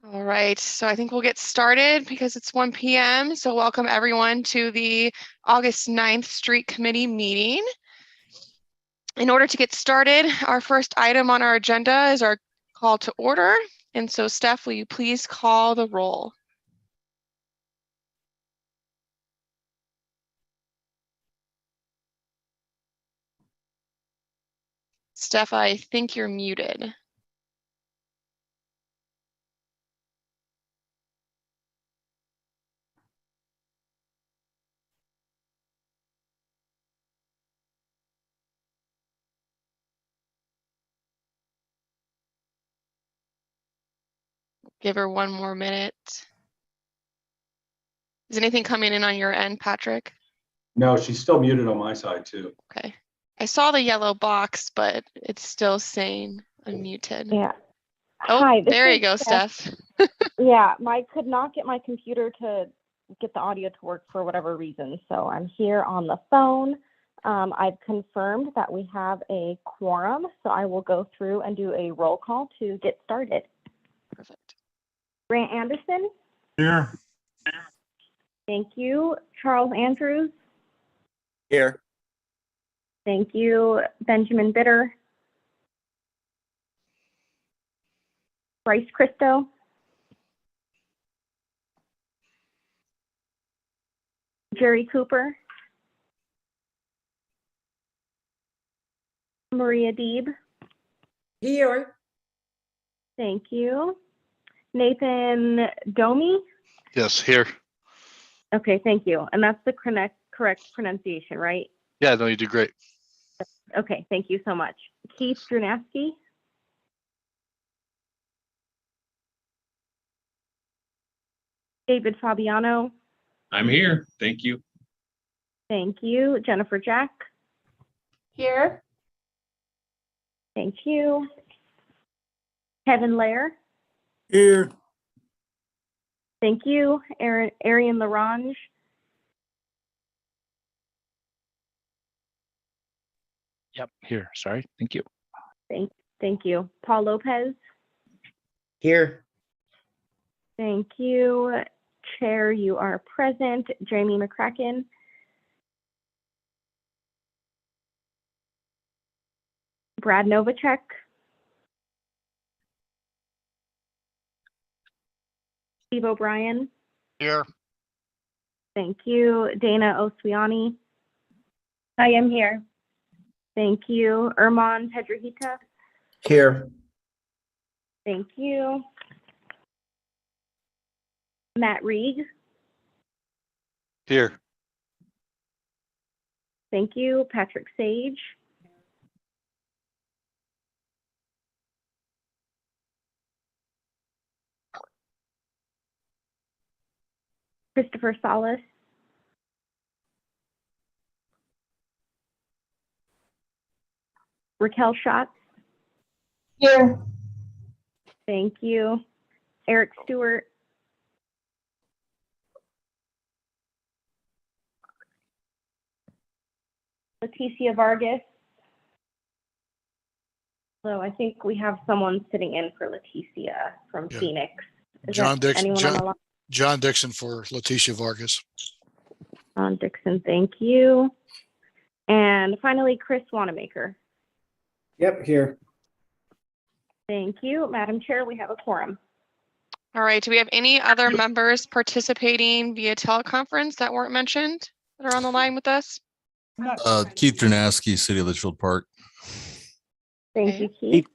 All right, so I think we'll get started because it's 1 p.m. So welcome everyone to the August 9th Street Committee meeting. In order to get started, our first item on our agenda is our call to order. And so Steph, will you please call the roll? Steph, I think you're muted. Give her one more minute. Is anything coming in on your end, Patrick? No, she's still muted on my side too. Okay. I saw the yellow box, but it's still saying unmuted. Yeah. Oh, Hi, there you go, Steph. Yeah, I could not get my computer to get the audio to work for whatever reason. So I'm here on the phone. I've confirmed that we have a quorum. So I will go through and do a roll call to get started. Perfect. Grant Anderson. Here. Thank you. Charles Andrews. Here. Thank you. Benjamin Bitter. Bryce Christo. Jerry Cooper. Maria Deeb. Here. Thank you. Nathan Domi. Yes, here. Okay, thank you. And that's the correct pronunciation, right? Yeah, no, you did great. Okay, thank you so much. Keith Strunaski. David Fabiano. I'm here. Thank you. Thank you. Jennifer Jack. Here. Thank you. Kevin Lair. Here. Thank you. Arian Larange. Yep, here. Sorry. Thank you. Thank you. Paul Lopez. Here. Thank you. Chair, you are present. Jamie McCracken. Brad Novacek. Steve O'Brien. Here. Thank you. Dana Oswiani. I am here. Thank you. Erman Pedrahita. Here. Thank you. Matt Reed. Here. Thank you. Patrick Sage. Christopher Salas. Raquel Schatz. Here. Thank you. Eric Stewart. Leticia Vargas. So I think we have someone sitting in for Leticia from Phoenix. Is John that Dixon. anyone on the line? John Dixon for Leticia Vargas. John Dixon, thank you. And finally, Chris Wanamaker. Yep, here. Thank you. Madam Chair, we have a quorum. All right, do we have any other members participating via teleconference that weren't mentioned that are on the line with us? Keith Dranaski, City of Litchfield Park. Thank Okay. you, Keith.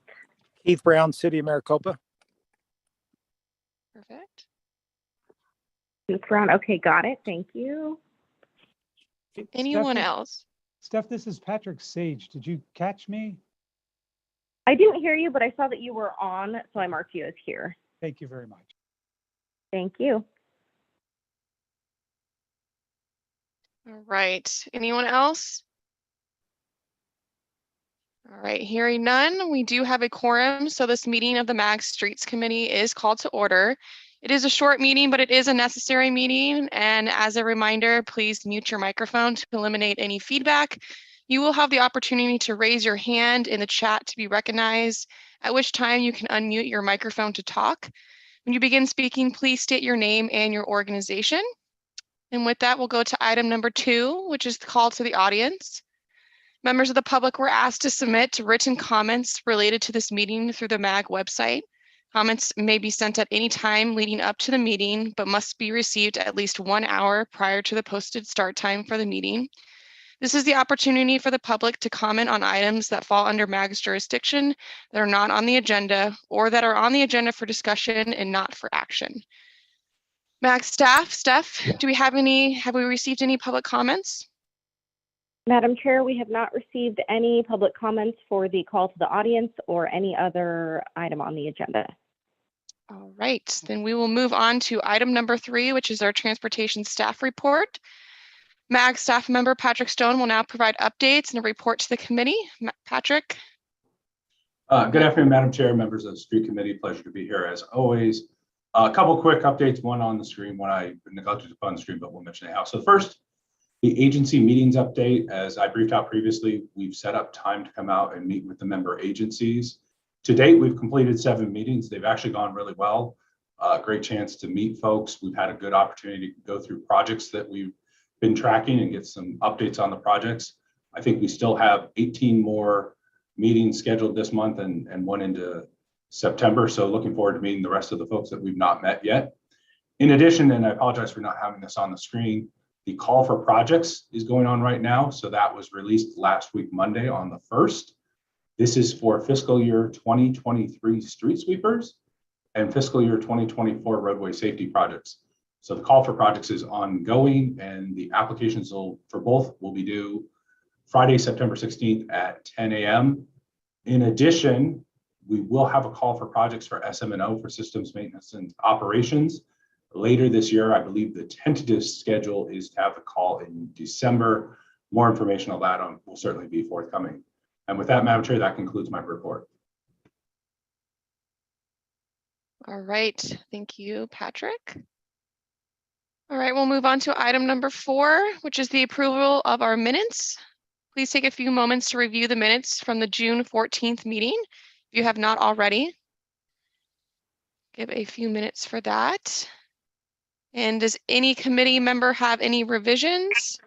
Keith Brown, City of Maricopa. Perfect. Keith Brown, okay, got it. Thank you. Anyone else? Steph, this is Patrick Sage. Did you catch me? I didn't hear you, but I saw that you were on, so I marked you as here. Thank you very much. Thank you. All right, anyone else? All right, hearing none, we do have a quorum. So this meeting of the MAG Streets Committee is called to order. It is a short meeting, but it is a necessary meeting. And as a reminder, please mute your microphone to eliminate any feedback. You will have the opportunity to raise your hand in the chat to be recognized, at which time you can unmute your microphone to talk. When you begin speaking, please state your name and your organization. And with that, we'll go to item number 2, which is the call to the audience. Members of the public were asked to submit written comments related to this meeting through the MAG website. Comments may be sent at any time leading up to the meeting, but must be received at least 1 hour prior to the posted start time for the meeting. This is the opportunity for the public to comment on items that fall under MAG's jurisdiction that are not on the agenda or that are on the agenda for discussion and not for action. MAG staff, Steph, have we received any public comments? Madam Chair, we have not received any public comments for the call to the audience or any other item on the agenda. All right, then we will move on to item number 3, which is our transportation staff report. MAG staff member Patrick Stone will now provide updates and a report to the committee. Patrick. Good afternoon, Madam Chair, members of the Street Committee. Pleasure to be here as always. A couple quick updates, one on the screen, one I neglected to put on the screen, but we'll mention it now. So first, the agency meetings update. As I briefed out previously, we've set up time to come out and meet with the member agencies. To date, we've completed 7 meetings. They've actually gone really well. Great chance to meet folks. We've had a good opportunity to go through projects that we've been tracking and get some updates on the projects. I think we still have 18 more meetings scheduled this month and one into September. So looking forward to meeting the rest of the folks that we've not met yet. In addition, and I apologize for not having this on the screen, the call for projects is going on right now. So that was released last week, Monday on the 1st. This is for fiscal year 2023 street sweepers and fiscal year 2024 roadway safety projects. So the call for projects is ongoing and the applications for both will be due Friday, September 16th at 10 a.m. In addition, we will have a call for projects for SM&O for systems maintenance and operations. Later this year, I believe the tentative schedule is to have the call in December. More information on that will certainly be forthcoming. And with that, Madam Chair, that concludes my report. All right, thank you, Patrick. All right, we'll move on to item number 4, which is the approval of our minutes. Please take a few moments to review the minutes from the June 14th meeting, if you have not already. Give a few minutes for that. And does any committee member have any revisions?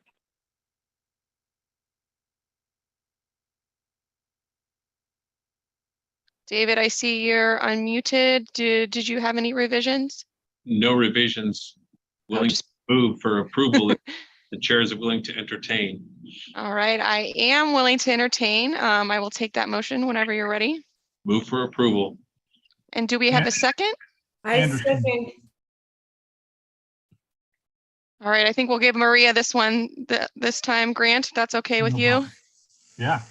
David, I see you're unmuted. Did you have any revisions? No revisions. Willing to move for approval if the chair is willing to entertain. All right, I am willing to entertain. I will take that motion whenever you're ready. Move for approval. And do we have a second? I second. All right, I think we'll give Maria this one this time. Grant, if that's okay with you? Yeah,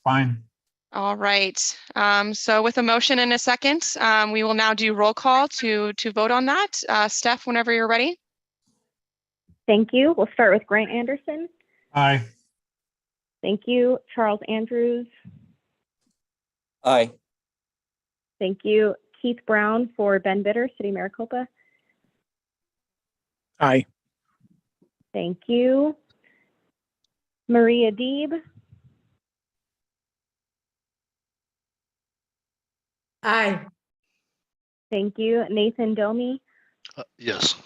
fine. All right. So with a motion and a second, we will now do roll call to vote on that. Steph, whenever you're ready. Thank you. We'll start with Grant Anderson. Aye. Thank you. Charles Andrews. Aye. Thank you. Keith Brown for Ben Bitter, City Maricopa. Aye. Thank you. Maria Deeb. Aye. Thank you. Nathan Domi. Yes.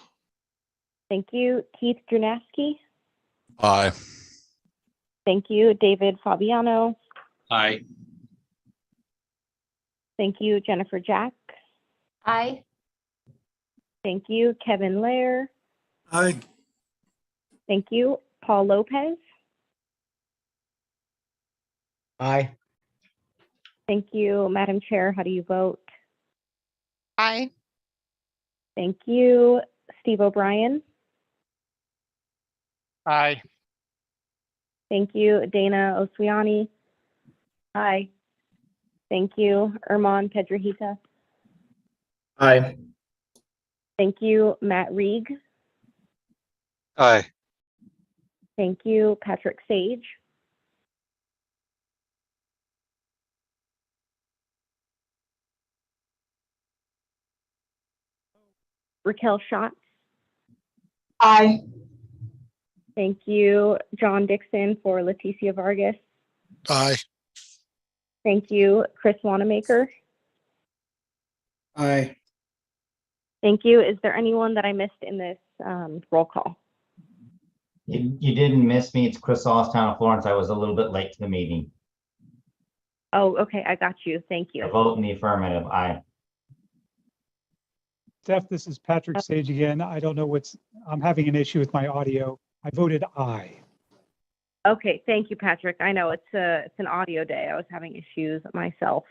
Thank you. Keith Drenaski. Aye. Thank you. David Fabiano. Aye. Thank you. Jennifer Jack. Aye. Thank you. Kevin Lair. Aye. Thank you. Paul Lopez. Aye. Thank you. Madam Chair, how do you vote? Aye. Thank you. Steve O'Brien. Aye. Thank you. Dana Oswiani. Aye. Thank you. Erman Pedrahita. Aye. Thank you. Matt Reeg. Aye. Thank you. Patrick Sage. Raquel Schatz. Aye. Thank you. John Dixon for Leticia Vargas. Aye. Thank you. Chris Wanamaker. Aye. Thank you. Is there anyone that I missed in this roll call? You didn't miss me. It's Chris Sauce, Town of Florence. I was a little bit late to the meeting. Oh, okay. I got you. Thank I you. vote in the affirmative. Aye. Steph, this is Patrick Sage again. I don't know I'm having an issue with my audio. I voted aye. Okay. Thank you, Patrick. I know it's an audio day. I was having issues myself.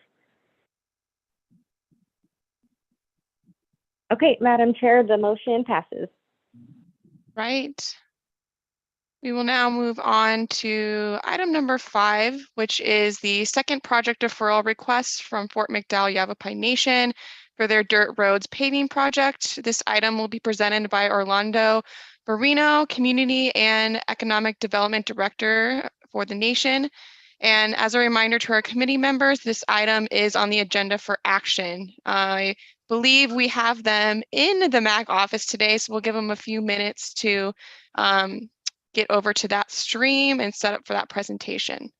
Okay, Madam Chair, the motion passes. Right. We will now move on to item number 5, which is the second project deferral request from Fort McDowell Yavapai Nation for their dirt roads paving project. This item will be presented by Orlando Barino, Community and Economic Development Director for the nation. And as a reminder to our committee members, this item is on the agenda for action. I believe we have them in the MAG office today, so we'll give them a few minutes to get over to that stream and set up for that presentation.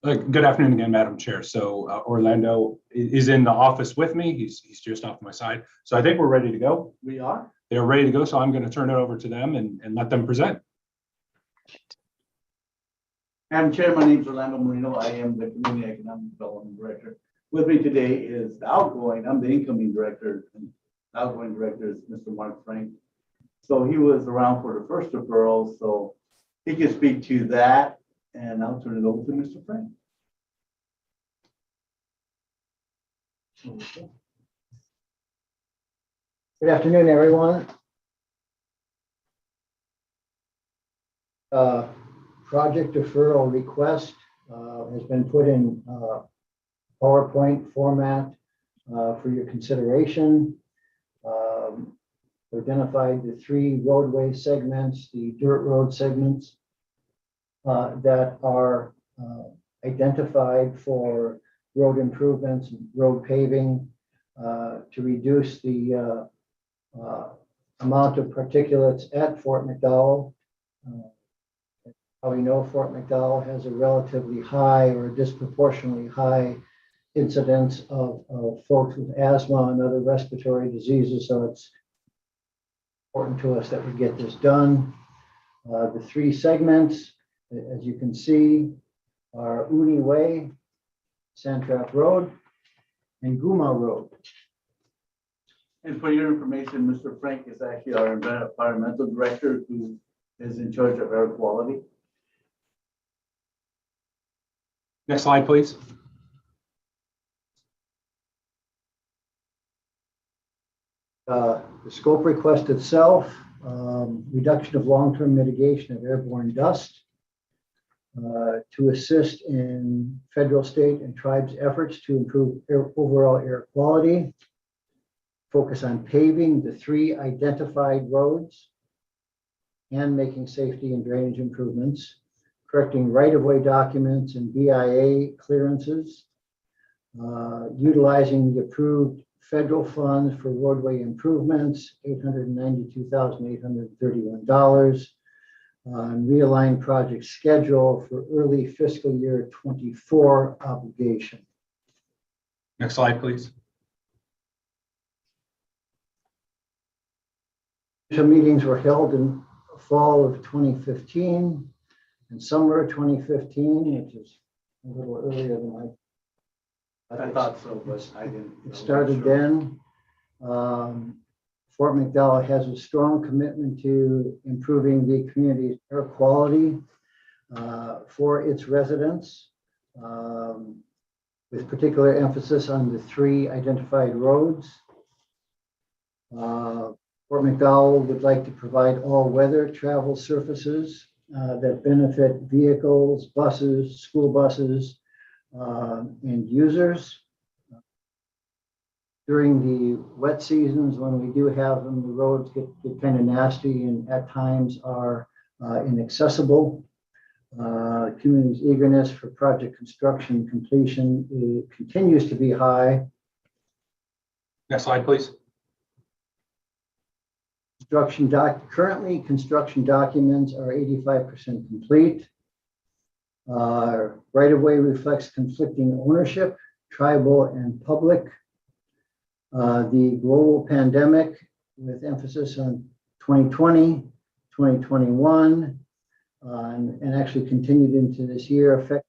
Good afternoon again, Madam Chair. So Orlando is in the office with me. He's just off my side. So I think we're ready to go. We are. They're ready to go. So I'm going to turn it over to them and let them present. Madam Chair, my name is Orlando Marino. I am the Community Economic Development Director. With me today is I'm the incoming director, and the outgoing director is Mr. Mark Frank. So he was around for the first deferral, so he can speak to that, and I'll turn it over to Mr. Frank. Good afternoon, everyone. Project deferral request has been put in PowerPoint format for your consideration. Identified the 3 roadway segments, the dirt road segments that are identified for road improvements, road paving to reduce the amount of particulates at Fort McDowell. We know Fort McDowell has a relatively high or disproportionately high incidence of folks with asthma and other respiratory diseases, so it's important to us that we get this done. The 3 segments, as you can see, are Uni Way, Sandtrap Road, and Guma Road. And for your information, Mr. Frank is actually our environmental director who is in charge of air quality. Next slide, please. The scope request itself, reduction of long-term mitigation of airborne dust to assist in federal, state, and tribes efforts to improve overall air quality. Focus on paving the 3 identified roads and making safety and drainage improvements. Correcting right-of-way documents and BIA clearances. Utilizing the approved federal funds for roadway improvements, $892,831. Realign project schedule for early fiscal year 24 obligation. Next slide, please. Some meetings were held in fall of 2015 and summer of 2015, which is a little earlier than I thought so, but I didn't. it started then. Fort McDowell has a strong commitment to improving the community's air quality for its residents, with particular emphasis on the 3 identified roads. Fort McDowell would like to provide all-weather travel surfaces that benefit vehicles, buses, school buses, and users. During the wet seasons, when we do have them, the roads get kind of nasty and at times are inaccessible. Community's eagerness for project construction completion continues to be high. Next slide, please. Currently, construction documents are 85% complete. Right-of-way reflects conflicting ownership, tribal and public. The global pandemic with emphasis on 2020, 2021, and actually continued into this year affected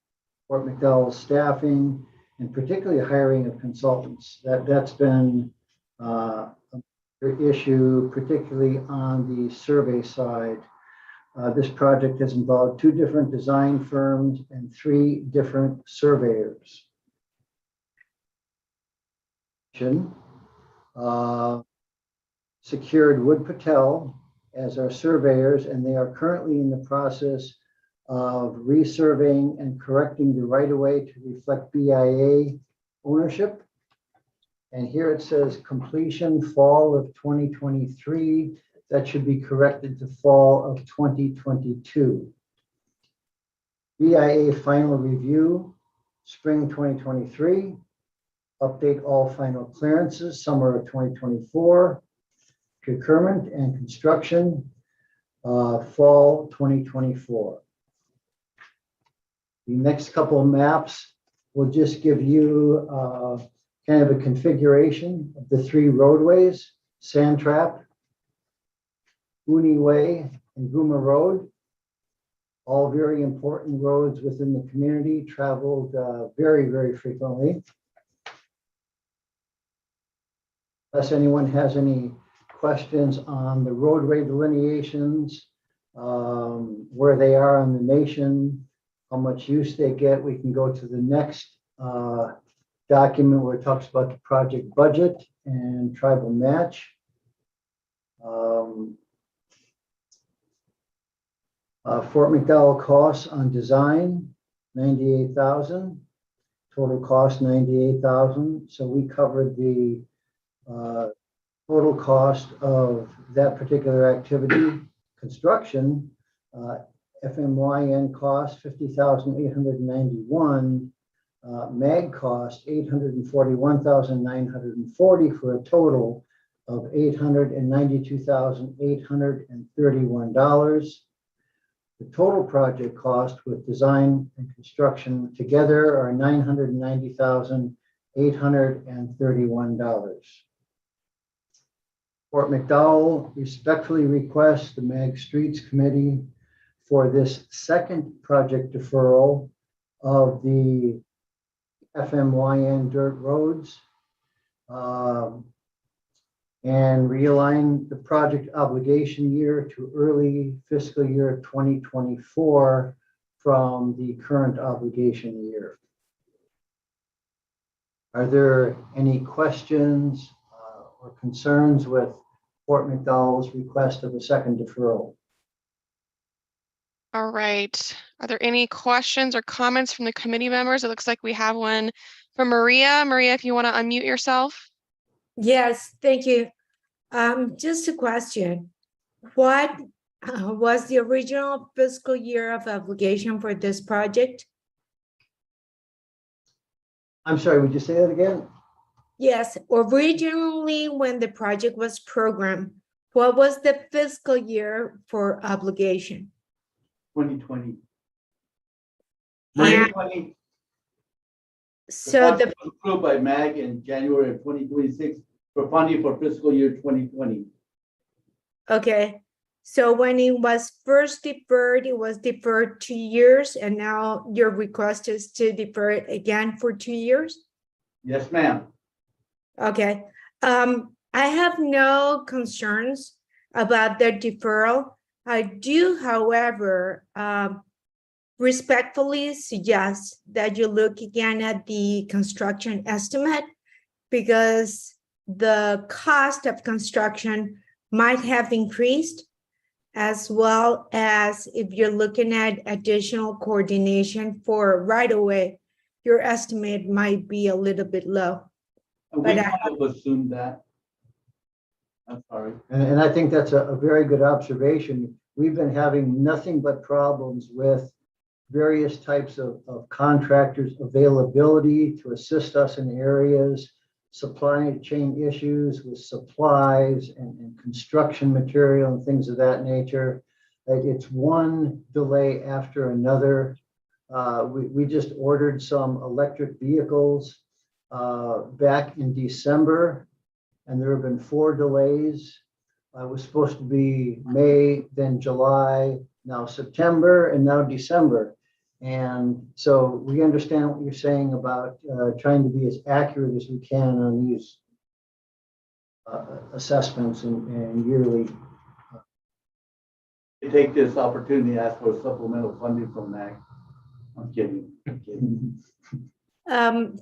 Fort McDowell's staffing and particularly hiring of consultants. That's been an issue, particularly on the survey side. This project has involved 2 different design firms and 3 different surveyors. Secured Wood Patel as our surveyors, and they are currently in the process of resurveying and correcting the right-of-way to reflect BIA ownership. And here it says completion fall of 2023. That should be corrected to fall of 2022. BIA final review, spring 2023. Update all final clearances, summer of 2024. Procurement and construction, fall 2024. The next couple of maps will just give you kind of a configuration of the 3 roadways: Sand Trap, Uni Way, and Guma Road. All very important roads within the community, traveled very, very frequently. Unless anyone has any questions on the roadway delineations, where they are in the nation, how much use they get, we can go to the next document where it talks about the project budget and tribal match. Fort McDowell costs on design, $98,000. Total cost, $98,000. So we covered the total cost of that particular activity. Construction, FMYN cost, $50,891. MAG cost, $841,940 for a total of $892,831. The total project cost with design and construction together are $990,831. Fort McDowell respectfully requests the MAG Streets Committee for this second project deferral of the FMYN dirt roads and realign the project obligation year to early fiscal year 2024 from the current obligation year. Are there any questions or concerns with Fort McDowell's request of a second deferral? All right. Are there any questions or comments from the committee members? It looks like we have one from Maria. Maria, if you want to unmute yourself. Yes, thank you. Just a question. What was the original fiscal year of obligation for this project? I'm sorry, would you say that again? Yes, originally when the project was programmed, what was the fiscal year for obligation? 2020. And 2020. so the was approved by MAG in January of 2026 for funding for fiscal year 2020. okay, so when it was first deferred, it was deferred 2 years, and now your request is to defer it again for 2 years? Yes, ma'am. Okay, I have no concerns about the deferral. I do, however, respectfully suggest that you look again at the construction estimate, because the cost of construction might have increased, as well as if you're looking at additional coordination for right-of-way, your estimate might be a little bit low. We But kind of assumed that. I'm sorry. And I think that's a very good observation. We've been having nothing but problems with various types of contractors' availability to assist us in areas, supply chain issues with supplies and construction material and things of that nature. It's one delay after another. We just ordered some electric vehicles back in December, and there have been 4 delays. It was supposed to be May, then July, now September, and now December. And so we understand what you're saying about trying to be as accurate as we can on these assessments and yearly. To take this opportunity to ask for supplemental funding from MAG. I'm kidding. I'm kidding.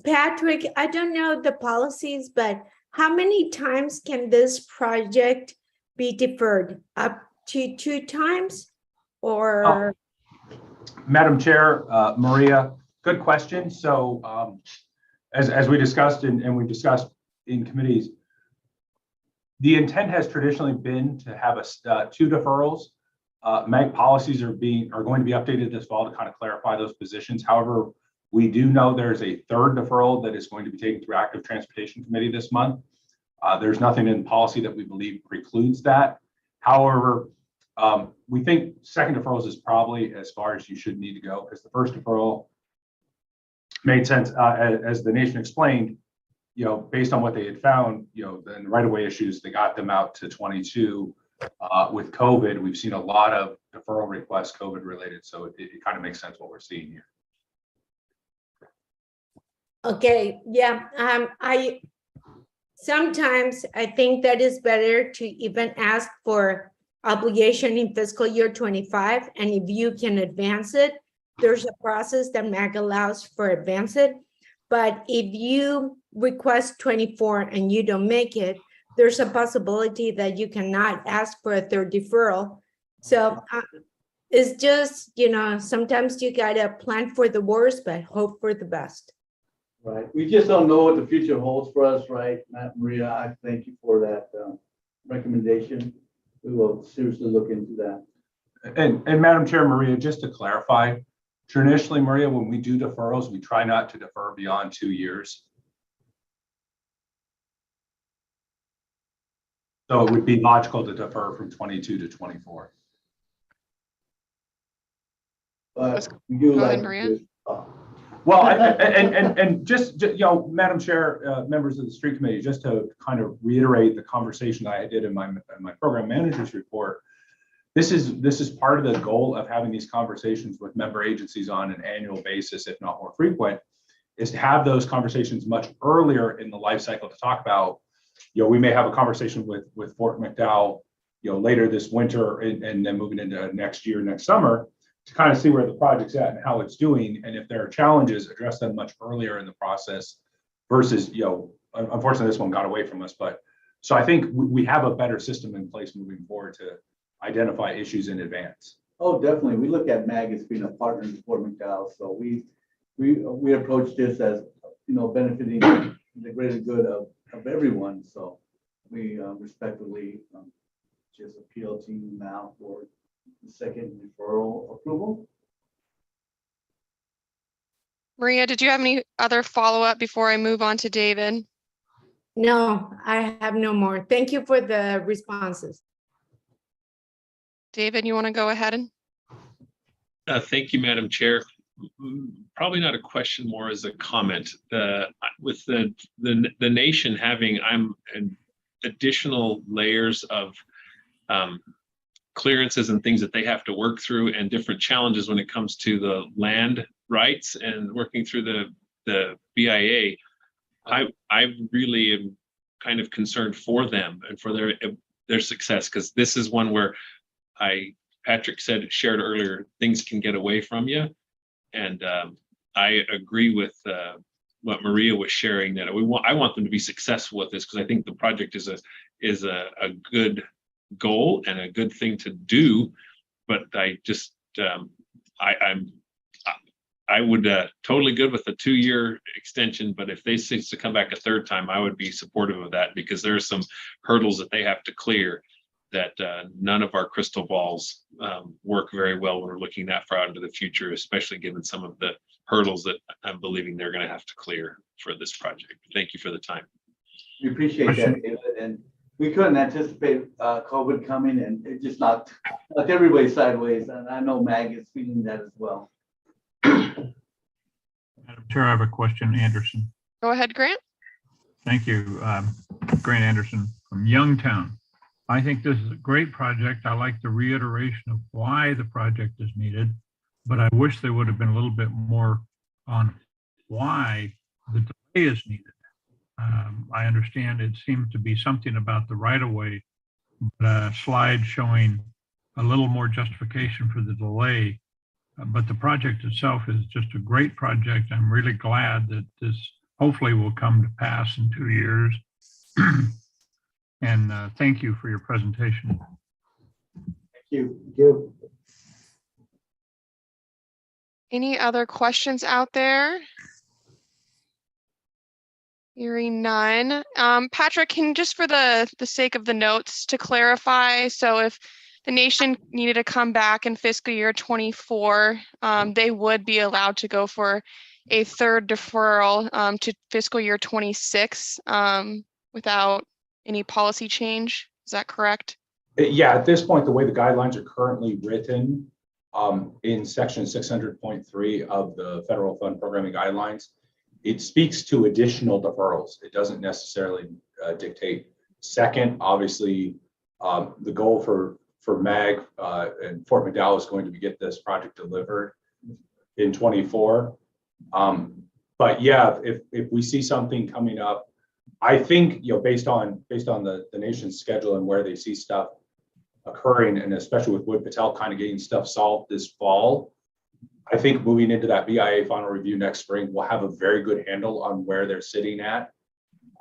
Patrick, I don't know the policies, but how many times can this project be deferred? Up to 2 times or? Madam Chair, Maria, good question. So as we discussed and we've discussed in committees, the intent has traditionally been to have 2 deferrals. MAG policies are going to be updated this fall to kind of clarify those positions. However, we do know there's a 3rd deferral that is going to be taken through Active Transportation Committee this month. There's nothing in policy that we believe precludes that. However, we think 2nd deferrals is probably as far as you should need to go, because the 1st deferral made sense, as the nation explained, based on what they had found, the right-of-way issues, they got them out to 22. With COVID, we've seen a lot of deferral requests COVID related, so it kind of makes sense what we're seeing here. Okay, yeah, I sometimes I think that is better to even ask for obligation in fiscal year 25, and if you can advance it, there's a process that MAG allows for advance it. But if you request 24 and you don't make it, there's a possibility that you cannot ask for a 3rd deferral. So it's just, sometimes you gotta plan for the worst, but hope for the best. Right. We just don't know what the future holds for us, right? Maria, I thank you for that recommendation. We will seriously look into that. And Madam Chair, Maria, just to clarify, traditionally, Maria, when we do deferrals, we try not to defer beyond 2 years. So it would be logical to defer from 22 to 24. But we do like Maria. Well, and just Madam Chair, members of the street committee, just to kind of reiterate the conversation I did in my program manager's report. This is part of the goal of having these conversations with member agencies on an annual basis, if not more frequent, is to have those conversations much earlier in the life cycle to talk about. We may have a conversation with Fort McDowell, later this winter and then moving into next year, next summer, to kind of see where the project's at and how it's doing. And if there are challenges, address them much earlier in the process versus, unfortunately, this one got away from us. But so I think we have a better system in place moving forward to identify issues in advance. Oh, definitely. We look at MAG as being a partner in Fort McDowell. So we approach this as, benefiting the greater good of everyone. So we respectfully just appeal to you now for the 2nd deferral approval. Maria, did you have any other follow-up before I move on to David? No, I have no more. Thank you for the responses. David, you want to go ahead and? Thank you, Madam Chair. Probably not a question, more as a comment. With the nation having additional layers of clearances and things that they have to work through, and different challenges when it comes to the land rights and working through the BIA, I really am kind of concerned for them and for their success, because this is one where Patrick shared earlier, things can get away from you. And I agree with what Maria was sharing, that I want them to be successful with this, because I think the project is a good goal and a good thing to do. But I just I would totally good with a 2-year extension. But if they seem to come back a 3rd time, I would be supportive of that, because there are some hurdles that they have to clear that none of our crystal balls work very well when we're looking that far out into the future, especially given some of the hurdles that I'm believing they're going to have to clear for this project. Thank you for the time. We appreciate that, David. And we couldn't anticipate COVID coming, and it just knocked everybody sideways. And I know MAG is feeling that as well. Madam Chair, I have a question, Anderson. Go ahead, Grant. Thank you. Grant Anderson from Youngtown. I think this is a great project. I like the reiteration of why the project is needed, but I wish there would have been a little bit more on why the delay is needed. I understand it seems to be something about the right-of-way, but a slide showing a little more justification for the delay. But the project itself is just a great project. I'm really glad that this hopefully will come to pass in 2 years. And thank you for your presentation. Thank you. Thank you. Any other questions out there? Hearing none. Patrick, can just for the sake of the notes to clarify, so if the nation needed to come back in fiscal year 24, they would be allowed to go for a third deferral to fiscal year 26 without any policy change. Is that correct? Yeah, at this point, the way the guidelines are currently written in section 600.3 of the federal fund programming guidelines, it speaks to additional deferrals. It doesn't necessarily dictate second. Obviously, the goal for MAG and Fort McDowell is going to be get this project delivered in 24. But yeah, if we see something coming up, I think, you know, based on the nation's schedule and where they see stuff occurring, and especially with Wood Patel kind of getting stuff solved this fall, I think moving into that BIA final review next spring, we'll have a very good handle on where they're sitting at.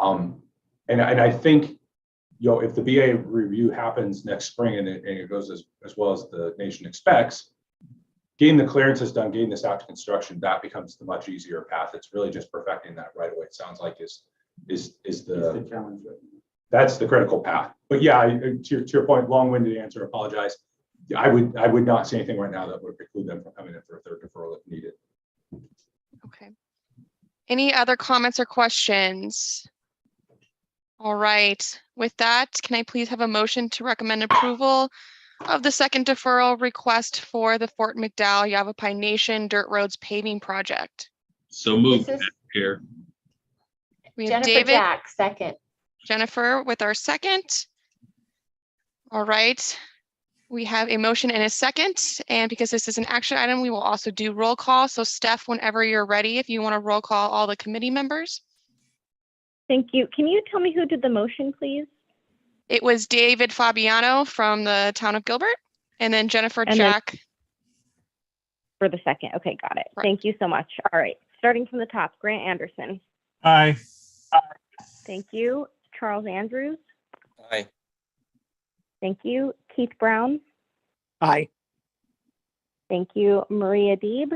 And I think, you know, if the BIA review happens next spring and it goes as well as the nation expects, getting the clearances done, getting this out to construction, that becomes the much easier path. It's really just perfecting that right away. It sounds like is the challenge. That's the critical path. But yeah, to your point, long-winded answer, apologize. I would not see anything right now that would preclude them from coming in for a third deferral if needed. Okay. Any other comments or questions? All right. With that, can I please have a motion to recommend approval of the second deferral request for the Fort McDowell Yavapai Nation Dirt Roads paving project? So moved, This is here. We have Jennifer David, Jack, second. Jennifer with our second. All right. We have a motion and a second, and because this is an action item, we will also do roll call. So Steph, whenever you're ready, if you want to roll call all the committee members. Thank you. Can you tell me who did the motion, please? It was David Fabiano from the town of Gilbert, and then Jennifer And then Jack. for the second. Okay, got it. Right. Thank you so much. All right, starting from the top, Grant Anderson. Aye. Thank you. Charles Andrews. Aye. Thank you. Keith Brown. Aye. Thank you. Maria Deeb.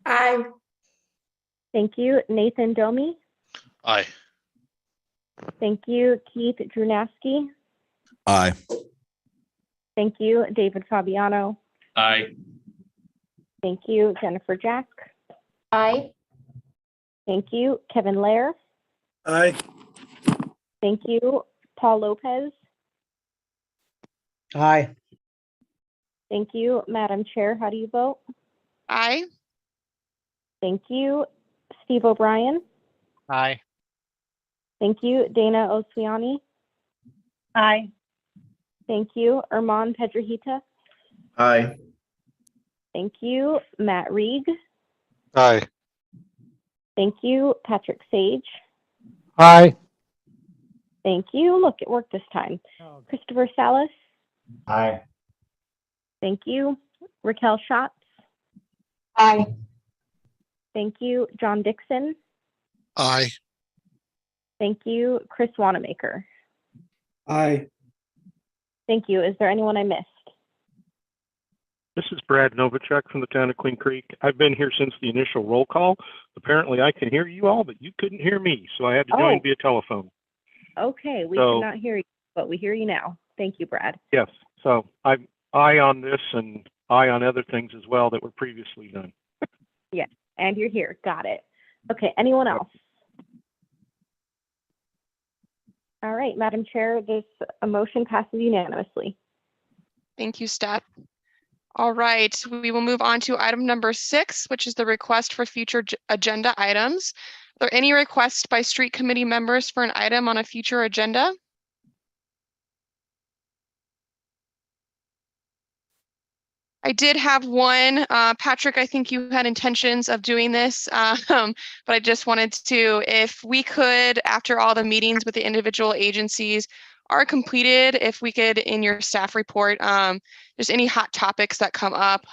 Aye. Thank you. Nathan Domi. Aye. Thank you. Keith Drunasky. Aye. Thank you. David Fabiano. Aye. Thank you. Jennifer Jack. Aye. Thank you. Kevin Lair. Aye. Thank you. Paul Lopez. Aye. Thank you. Madam Chair, how do you vote? Aye. Thank you. Steve O'Brien. Aye. Thank you. Dana Oswiani. Aye. Thank you. Erman Pedrahita. Aye. Thank you. Matt Reeg. Aye. Thank you. Patrick Sage. Aye. Thank you. Look, it worked this time. Christopher Salas. Aye. Thank you. Raquel Schatz. Aye. Thank you. John Dixon. Aye. Thank you. Chris Wanamaker. Aye. Thank you. Is there anyone I missed? This is Brad Novacek from the town of Queen Creek. I've been here since the initial roll call. Apparently I can hear you all, but you couldn't hear me, so I had to join via telephone. Okay, we So- cannot hear you, but we hear you now. Thank you, Brad. Yes, so I'm aye on this and aye on other things as well that were previously done. Yes, and you're here. Got it. Okay, anyone else? All right, Madam Chair, this motion passes unanimously. Thank you, Steph. All right, we will move on to item number 6, which is the request for future agenda items. there any requests by street committee members for an item on a future agenda? I did have one, Patrick, I think you had intentions of doing this, but I just wanted to, if we could, after all the meetings with the individual agencies are completed, if we could, in your staff report, just any hot topics that come up,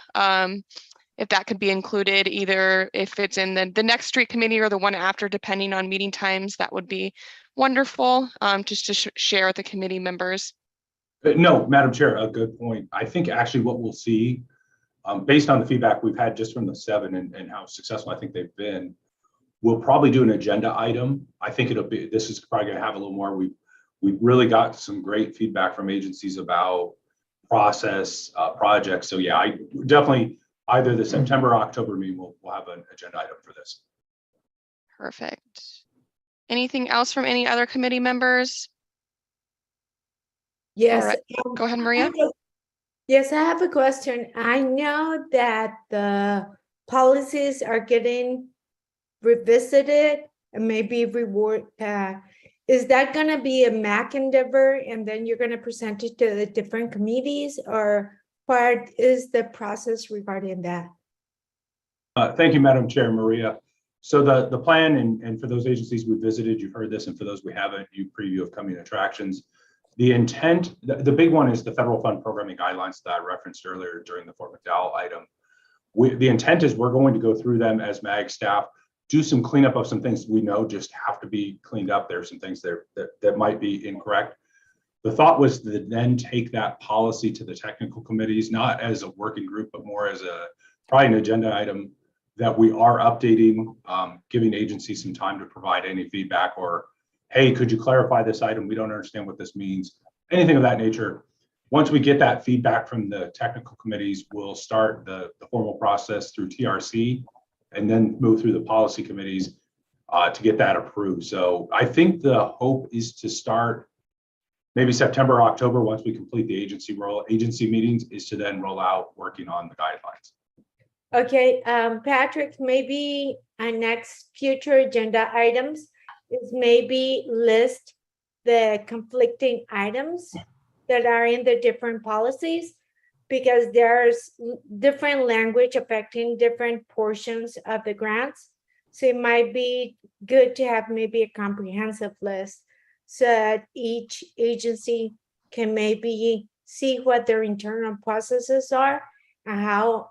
if that could be included, either if it's in the next street committee or the one after, depending on meeting times, that would be wonderful, just to share with the committee members. No, Madam Chair, a good point. I think actually what we'll see, based on the feedback we've had just from the 7 and how successful I think they've been, we'll probably do an agenda item. I think this is probably going to have a little more. We've really got some great feedback from agencies about process, projects. So yeah, I definitely either the September or October meeting we'll have an agenda item for this. Perfect. Anything else from any other committee members? Yes. All right. Go ahead, Maria. Yes, I have a question. I know that the policies are getting revisited and maybe reward. Is that going to be a MAC endeavor and then you're going to present it to the different committees, or what is the process regarding that? Thank you, Madam Chair, Maria. So the plan, and for those agencies we visited, you've heard this, and for those we haven't, you preview of coming attractions. The intent, the big one is the federal fund programming guidelines that I referenced earlier during the Fort McDowell item. The intent is we're going to go through them as MAG staff, do some cleanup of some things we know just have to be cleaned up. There's some things there that might be incorrect. The thought was to then take that policy to the technical committees, not as a working group, but more as probably an agenda item that we are updating, giving agencies some time to provide any feedback or, hey, could you clarify this item? We don't understand what this means. Anything of that nature. Once we get that feedback from the technical committees, we'll start the formal process through TRC and then move through the policy committees to get that approved. So I think the hope is to start maybe September, October, once we complete the agency meetings, is to then roll out working on the guidelines. Okay, Patrick, maybe our next future agenda items is maybe list the conflicting items that are in the different policies, because there's different language affecting different portions of the grants. So it might be good to have maybe a comprehensive list so that each agency can maybe see what their internal processes are and how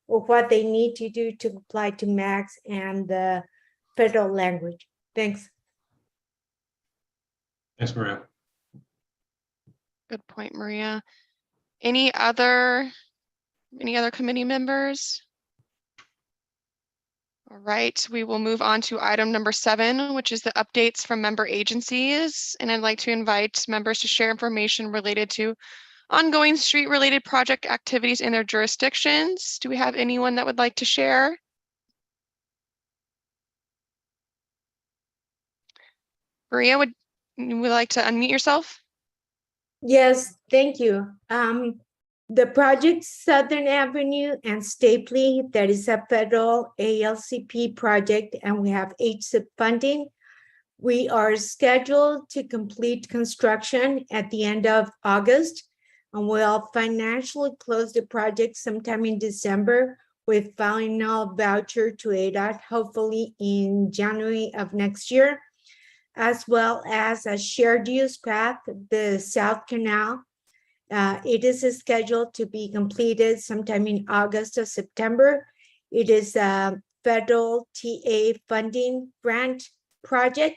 or what they need to do to apply to MAX and the federal language. Thanks. Thanks, Maria. Good point, Maria. Any other committee members? All right, we will move on to item number 7, which is the updates from member agencies. And I'd like to invite members to share information related to ongoing street-related project activities in their jurisdictions. Do we have anyone that would like to share? Maria, would you like to unmute yourself? Yes, thank you. The project Southern Avenue and Stapley, that is a federal ALCP project, and we have HSIP funding. We are scheduled to complete construction at the end of August, and we'll financially close the project sometime in December with final voucher to ADOT, hopefully in January of next year, as well as a shared use path, the South Canal. It is scheduled to be completed sometime in August or September. It is a federal TA funding grant project,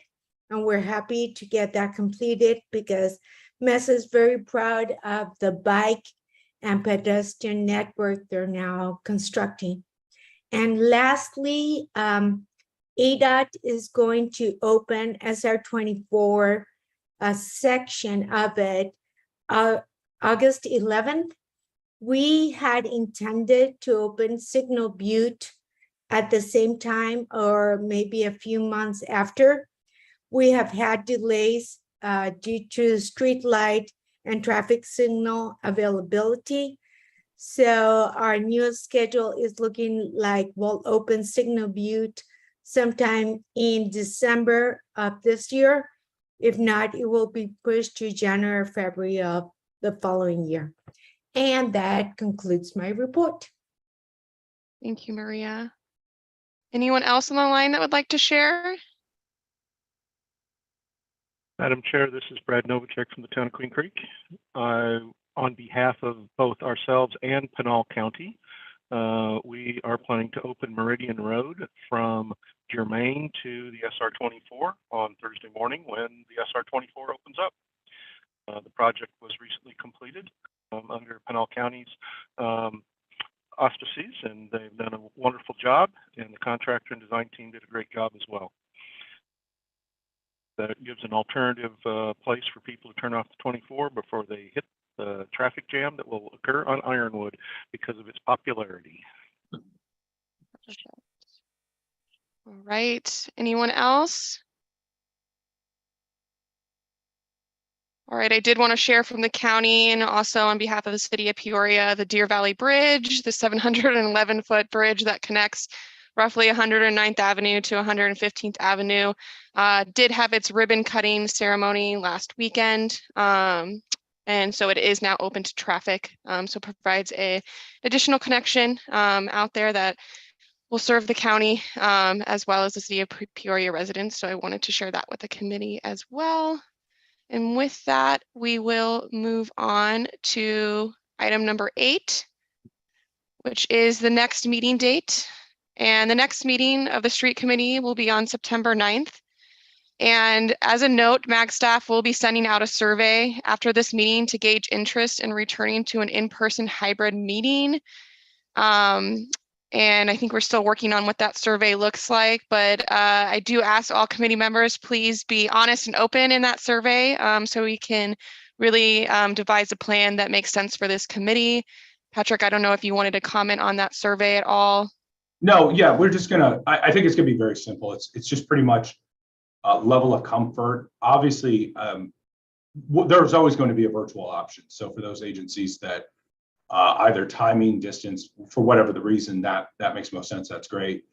and we're happy to get that completed because Mesa is very proud of the bike and pedestrian network they're now constructing. And lastly, ADOT is going to open SR24, a section of it, August 11th. We had intended to open Signal Butte at the same time or maybe a few months after. We have had delays due to street light and traffic signal availability. So our new schedule is looking like we'll open Signal Butte sometime in December of this year. If not, it will be pushed to January or February of the following year. And that concludes my report. Thank you, Maria. Anyone else on the line that would like to share? Madam Chair, this is Brad Novacek from the town of Queen Creek. On behalf of both ourselves and Pinal County, we are planning to open Meridian Road from Germain to the SR-24 on Thursday morning when the SR-24 opens up. The project was recently completed under Pinal County's auspices, and they've done a wonderful job, and the contractor and design team did a great job as well. That gives an alternative place for people to turn off the 24 before they hit the traffic jam that will occur on Ironwood because of its popularity. All right, anyone else? All right, I did want to share from the county and also on behalf of the city of Peoria, the Deer Valley Bridge, the 711-foot bridge that connects roughly 109th Avenue to 115th Avenue, did have its ribbon cutting ceremony last weekend. And so it is now open to traffic. So provides a additional connection out there that will serve the county as well as the city of Peoria residents. So I wanted to share that with the committee as well. And with that, we will move on to item number 8, which is the next meeting date. And the next meeting of the street committee will be on September 9th. And as a note, MAG staff will be sending out a survey after this meeting to gauge interest in returning to an in-person hybrid meeting. And I think we're still working on what that survey looks like, but I do ask all committee members, please be honest and open in that survey so we can really devise a plan that makes sense for this committee. Patrick, I don't know if you wanted to comment on that survey at all. No, yeah, we're just gonna, I think it's gonna be very simple. It's just pretty much level of comfort. Obviously, there's always going to be a virtual option. So for those agencies that either timing, distance, for whatever the reason that makes most sense, that's great.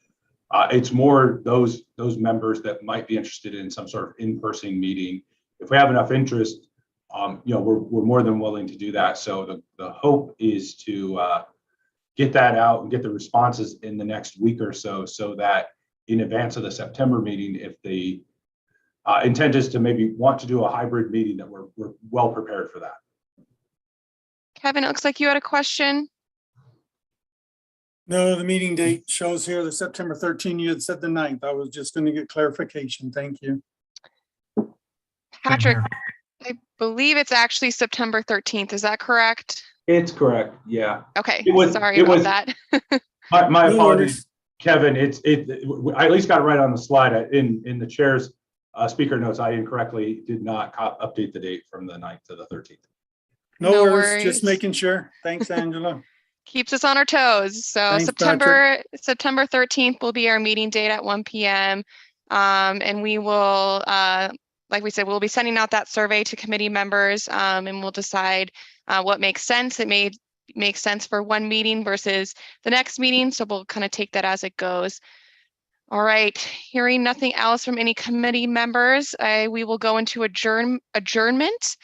It's more those members that might be interested in some sort of in-person meeting. If we have enough interest, we're more than willing to do that. So the hope is to get that out and get the responses in the next week or so that in advance of the September meeting, if the intent is to maybe want to do a hybrid meeting, that we're well prepared for that. Kevin, it looks like you had a question. No, the meeting date shows here the September 13th. You had said the 9th. I was just going to get clarification. Thank you. Patrick, I believe it's actually September 13th. Is that correct? It's correct. Yeah. Okay. Sorry about that. My apologies, Kevin. I at least got it right on the slide in the chair's speaker notes. I incorrectly did not update the date from the 9th to the 13th. No worries. Just making sure. Thanks, Angela. Keeps us on our toes. So Thanks, September 13th will be our meeting date at 1 p.m. And we will, like we said, we'll be sending out that survey to committee members and we'll decide what makes sense. It may make sense for one meeting versus the next meeting. So we'll kind of take that as it goes. All right, hearing nothing else from any committee members, we will go into adjournment.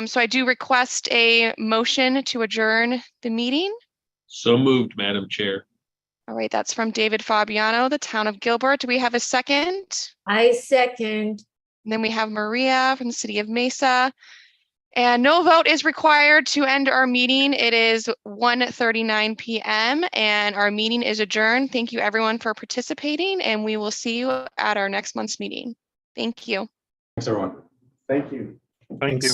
So I do request a motion to adjourn the meeting. So moved, Madam Chair. All right, that's from David Fabiano, the town of Gilbert. Do we have a second? I second. And then we have Maria from the city of Mesa. And no vote is required to end our meeting. It is 1:39 p.m. and our meeting is adjourned. Thank you everyone for participating and we will see you at our next month's meeting. Thank you. Thanks everyone. Thank you. Thank you.